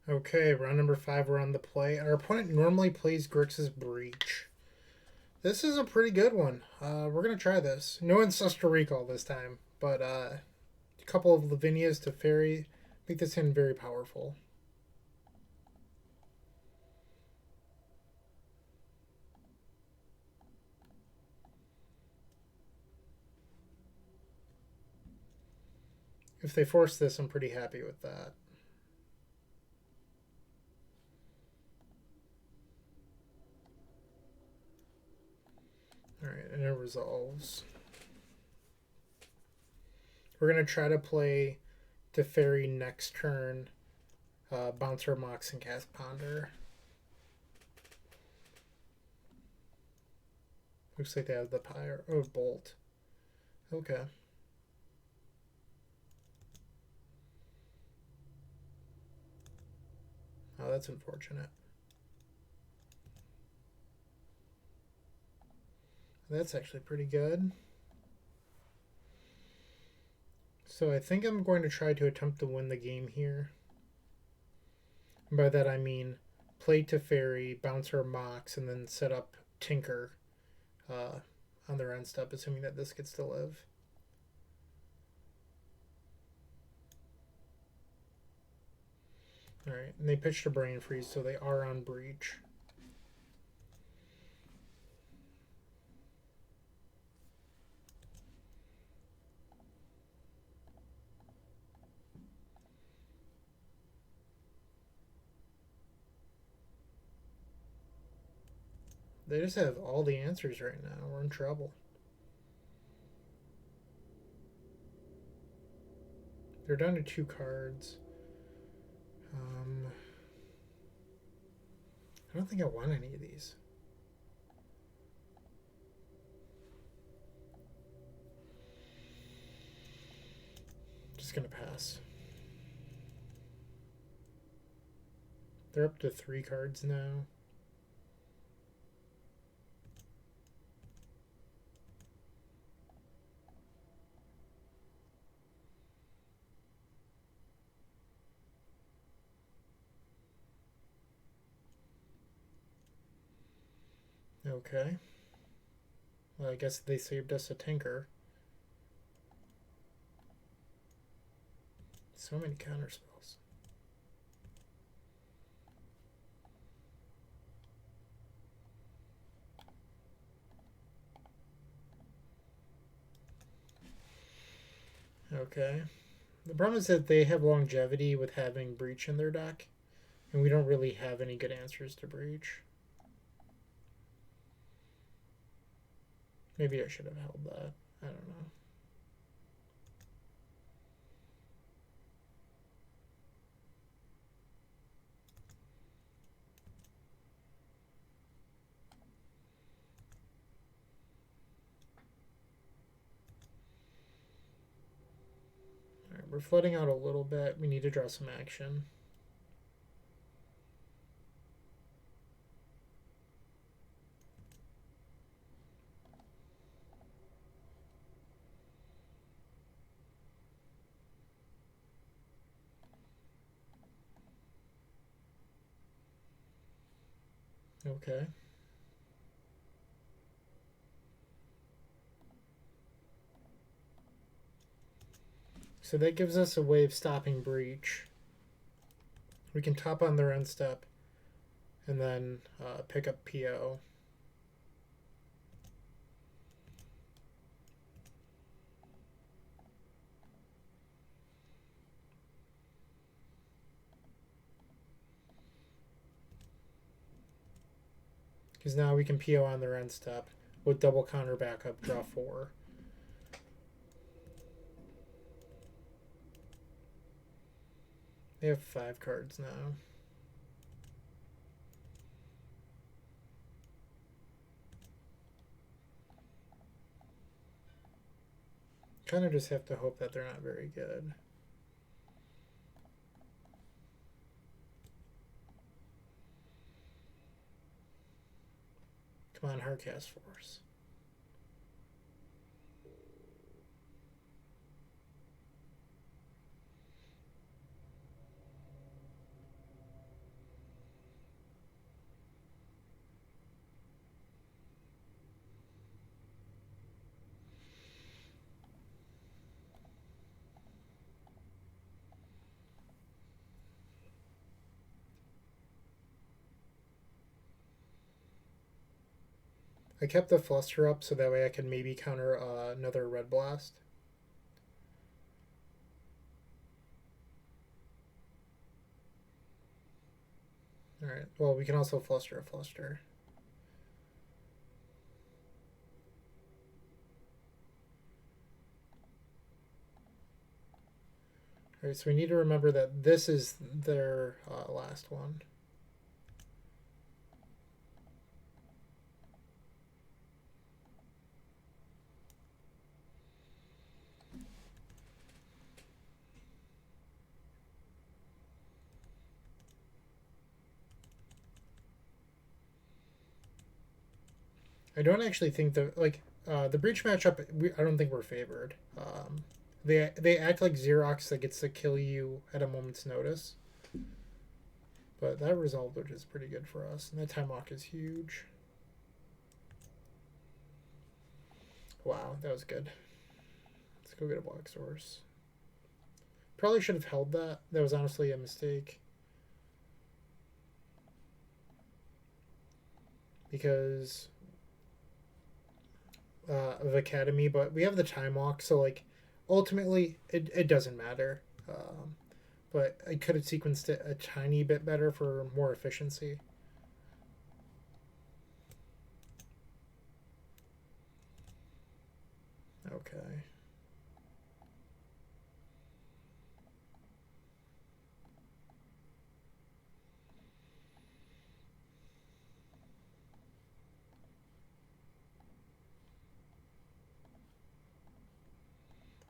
Okay, round number 5, we're on the play. Our opponent normally plays Grixis Breach. This is a pretty good one. We're going to try this. No Ancestral Recall this time, but a couple of Lavinias to Fairy make this hand very powerful. If they force this, I'm pretty happy with that. Alright, and it resolves. We're going to try to play Teferi next turn, Bouncer, Mox, and cast Ponder. Looks like they have the Pyre. Oh, Bolt. Okay. Oh, that's unfortunate. That's actually pretty good. So I think I'm going to try to attempt to win the game here. And by that I mean play Teferi, Bouncer, Mox, and then set up Tinker on their end step, assuming that this gets to live. Alright, and they pitched a Brain Freeze, so they are on Breach. They just have all the answers right now. We're in trouble. They're down to 2 cards. I don't think I want any of these. Just gonna pass. They're up to 3 cards now. Okay. Well, I guess they saved us a Tinker. So many counterspells. Okay. The problem is that they have longevity with having Breach in their deck, and we don't really have any good answers to Breach. Maybe I should have held that. I don't know. Alright, we're flooding out a little bit. We need to draw some action. Okay. So that gives us a way of stopping Breach. We can top on their end step and then pick up PO. Because now we can PO on their end step with double counter backup, draw 4. They have 5 cards now. Kind of just have to hope that they're not very good. Come on, Hardcast Force. I kept the fluster up so that way I can maybe counter another red blast. Alright, well, we can also fluster a fluster. Alright, so we need to remember that this is their last one. I don't actually think that, like, the breach matchup, I don't think we're favored. They act like Xerox that gets to kill you at a moment's notice. But that resolve dodge is pretty good for us. And that time walk is huge. Wow, that was good. Let's go get a black source. Probably should have held that. That was honestly a mistake. Because of Academy, but we have the time walk, so like ultimately it doesn't matter. But I could have sequenced it a tiny bit better for more efficiency. Okay.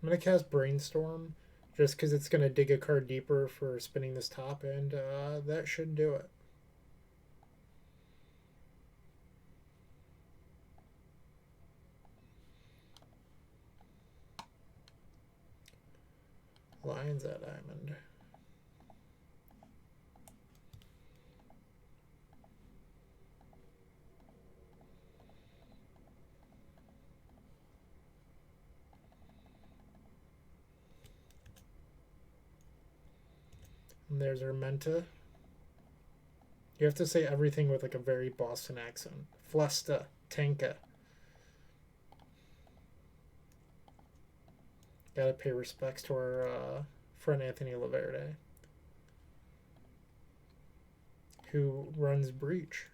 I'm going to cast Brainstorm just because it's going to dig a card deeper for spinning this top, and that should do it. Lions at diamond. And there's our Menta. You have to say everything with like a very Boston accent. Flesta, Tanka. Gotta pay respects to our friend Anthony Laverde, who runs Breach.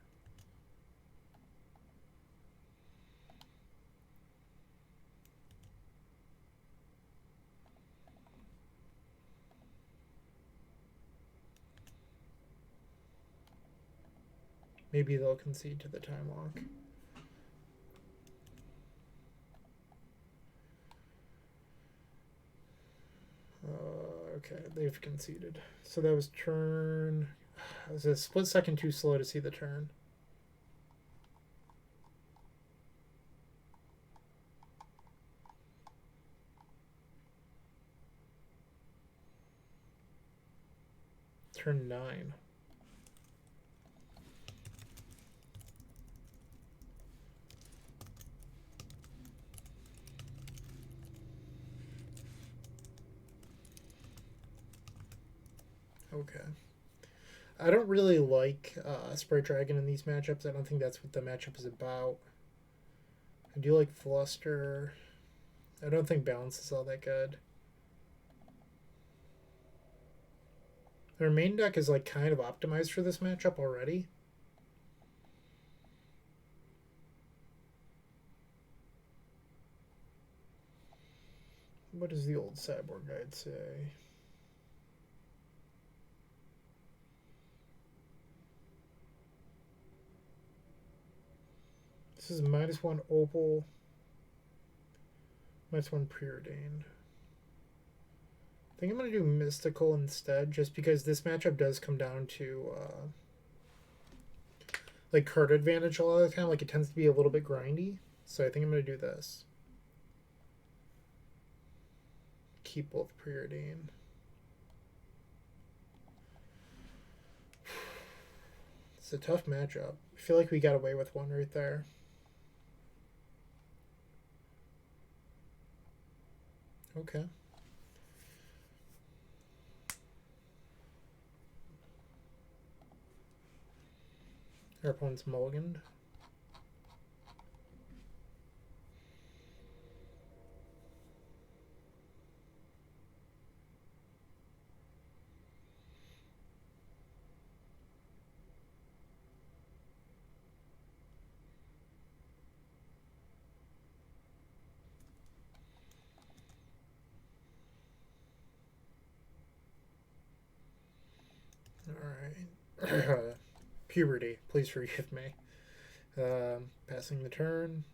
Maybe they'll concede to the time walk. Okay, they've conceded. So that was turn. It was a split second too slow to see the turn. Turn 9. Okay. I don't really like Sprite Dragon in these matchups. I don't think that's what the matchup is about. I do like Fluster. I don't think Balance is all that good. Their main deck is like kind of optimized for this matchup already. What does the old sideboard guide say? This is -1 Opal, -1 Preordained. I think I'm going to do Mystical instead, just because this matchup does come down to like card advantage a lot of the time. Like it tends to be a little bit grindy, so I think I'm going to do this. Keep both Preordained. It's a tough matchup. I feel like we got away with one right there. Okay. Our opponent's mulliganed. Alright. Puberty. Please forgive me. Passing the turn.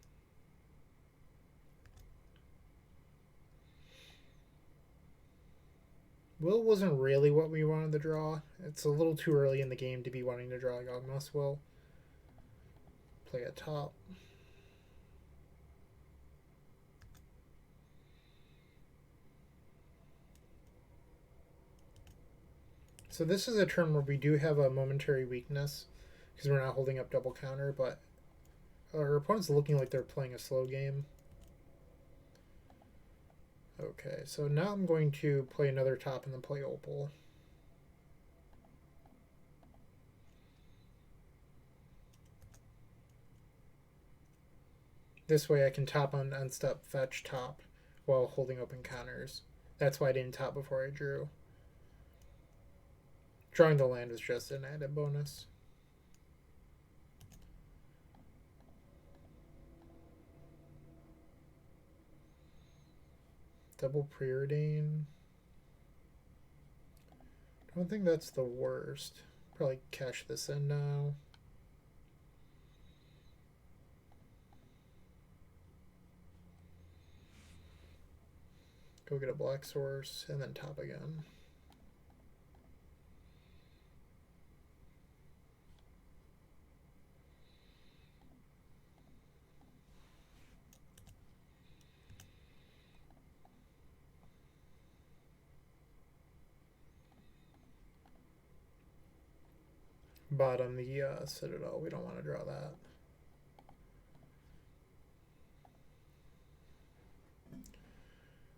Will wasn't really what we wanted to draw. It's a little too early in the game to be wanting to draw Yawgmoth's Will. Play a top. So this is a turn where we do have a momentary weakness because we're not holding up double counter, but our opponent's looking like they're playing a slow game. Okay, so now I'm going to play another top and then play Opal. This way I can top on unstep fetch top while holding open counters. That's why I didn't top before I drew. Drawing the land was just an added bonus. Double preordain. I don't think that's the worst. Probably cash this in now. Go get a black source and then top again. Bottom the Citadel. We don't want to draw that.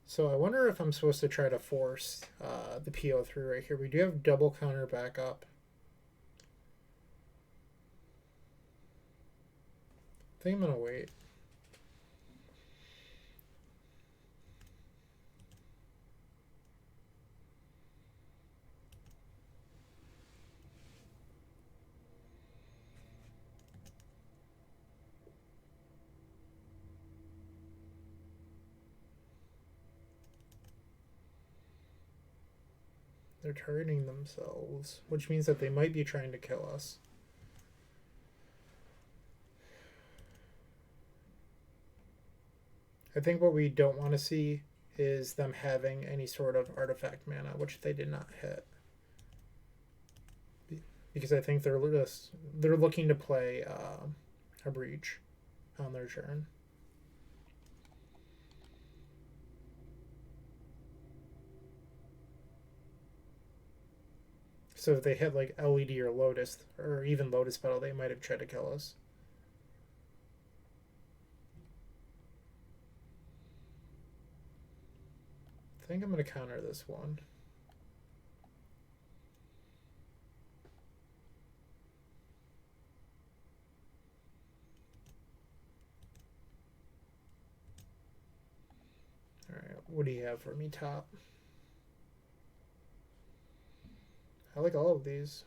So I wonder if I'm supposed to try to force the PO3 right here. We do have double counter back up. I think I'm going to wait. They're targeting themselves, which means that they might be trying to kill us. I think what we don't want to see is them having any sort of artifact mana, which they did not hit. Because I think they're looking to play a breach on their turn. So if they hit like LED or Lotus, or even Lotus Petal, they might have tried to kill us. I think I'm going to counter this one. Alright, what do you have for me, top? I like all of these.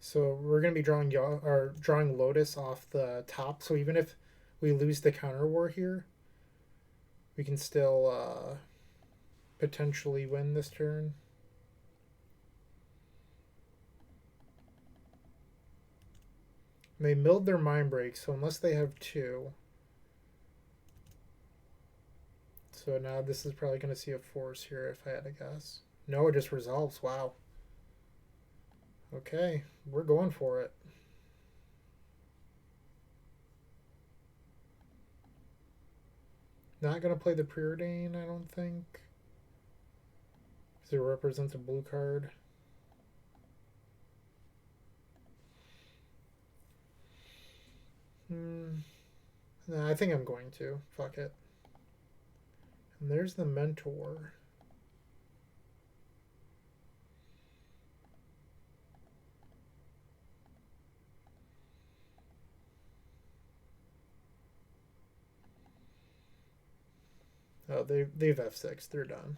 So we're going to be drawing Lotus off the top. So even if we lose the counter war here, we can still potentially win this turn. And they milled their Mind Break, so unless they have two. So now this is probably going to see a force here if I had to guess. No, it just resolves. Wow. Okay, we're going for it. Not going to play the Preordain, I don't think. Because it represents a blue card. Nah, I think I'm going to. Fuck it. And there's the mentor. Oh, they've F6. They're done.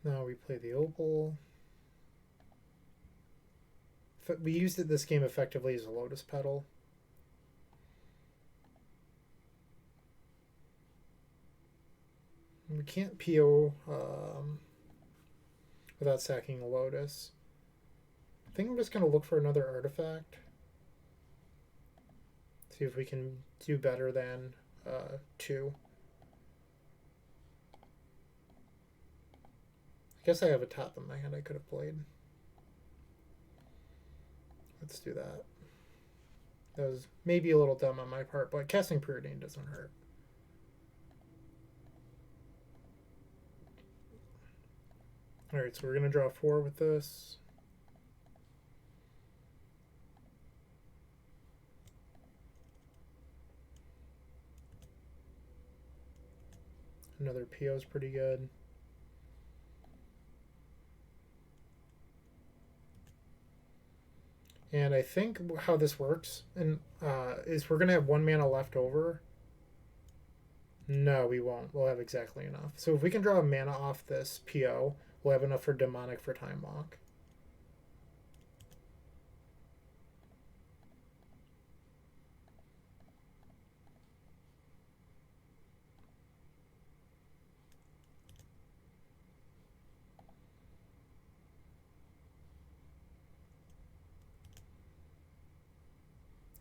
Now we play the opal. We used it this game effectively as a lotus petal. We can't PO without sacking a lotus. I think I'm just going to look for another artifact. See if we can do better than 2. I guess I have a top in my hand I could have played. Let's do that. That was maybe a little dumb on my part, but casting Preordain doesn't hurt. Alright, so we're going to draw 4 with this. Another PO is pretty good. And I think how this works is we're going to have 1 mana left over. No, we won't. We'll have exactly enough. So if we can draw a mana off this PO, we'll have enough for Demonic for Time Walk.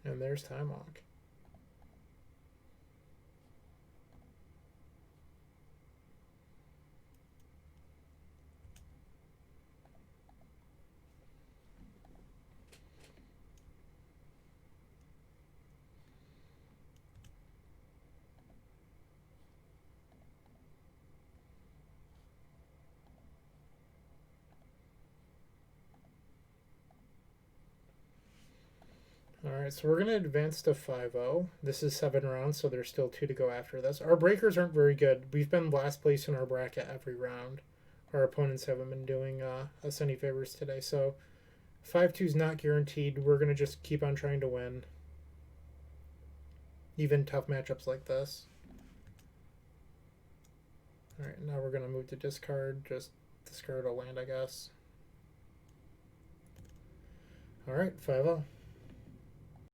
And there's Time Walk. Alright, so we're going to advance to 5-0. This is 7 rounds, so there's still 2 to go after this. Our breakers aren't very good. We've been last place in our bracket every round. Our opponents haven't been doing us any favors today, so 5-2 is not guaranteed. We're going to just keep on trying to win. Even tough matchups like this. Alright, now we're going to move to discard. Just discard a land, I guess. Alright, 5-0.